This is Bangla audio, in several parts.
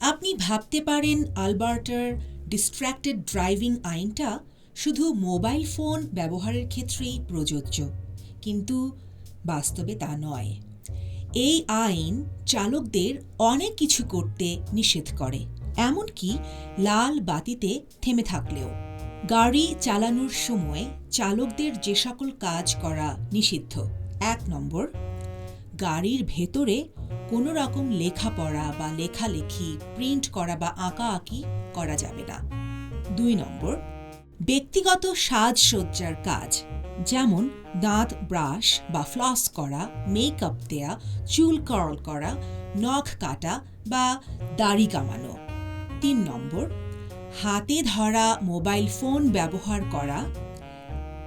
আপনি ভাবতে পারেন আলবার্টার ডিস্ট্র্যাক্টেড ড্রাইভিং আইনটা শুধু মোবাইল ফোন ব্যবহারের ক্ষেত্রেই প্রযোজ্য, কিন্তু বাস্তবে তা নয়। এই আইন চালকদের অনেক কিছু করতে নিষেধ করে, এমনকি লাল বাতিতে থেমে থাকলেও। গাড়ি চালানোর সময় চালকদের যে সকল কাজ করা নিষিদ্ধ: 1 নম্বর, গাড়ির ভেতরে কোনো রকম লেখাপড়া বা লেখালেখি, প্রিন্ট করা বা আঁকাআঁকি করা যাবে না। 2 নম্বর, ব্যক্তিগত সাজসজ্জার কাজ, যেমন দাঁত ব্রাশ বা ফ্লস করা, মেকআপ দেয়া, চুল কার্ল করা, নখ কাটা বা দাড়ি কামানো। 3 নম্বর, হাতে ধরা মোবাইল ফোন ব্যবহার করা,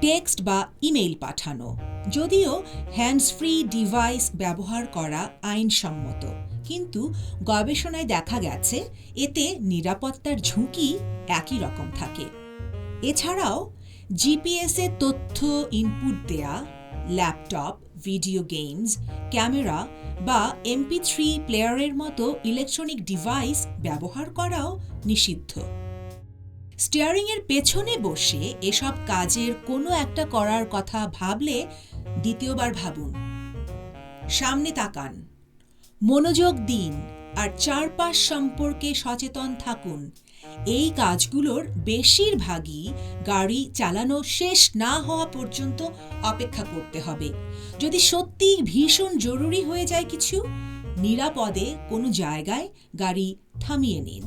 টেক্সট বা ইমেইল পাঠানো, যদিও হ্যান্ডস-ফ্রি ডিভাইস ব্যবহার করা আইনসম্মত, কিন্তু গবেষণায় দেখা গেছে এতে নিরাপত্তার ঝুঁকি একই রকম থাকে। এছাড়াও জিপিএসে তথ্য ইনপুট দেয়া, ল্যাপটপ, ভিডিও গেমস, ক্যামেরা বা MP3 প্লেয়ারের মতো ইলেকট্রনিক ডিভাইস ব্যবহার করাও নিষিদ্ধ। স্টিয়ারিংয়ের পেছনে বসে এসব কাজের কোনো একটা করার কথা ভাবলে দ্বিতীয়বার ভাবুন। সামনে তাকান, মনোযোগ দিন আর চারপাশ সম্পর্কে সচেতন থাকুন। এই কাজগুলোর বেশিরভাগই গাড়ি চালানো শেষ না হওয়া পর্যন্ত অপেক্ষা করতে হবে। যদি সত্যিই ভীষণ জরুরি হয়ে যায় কিছু, নিরাপদে কোনো জায়গায় গাড়ি থামিয়ে নিন।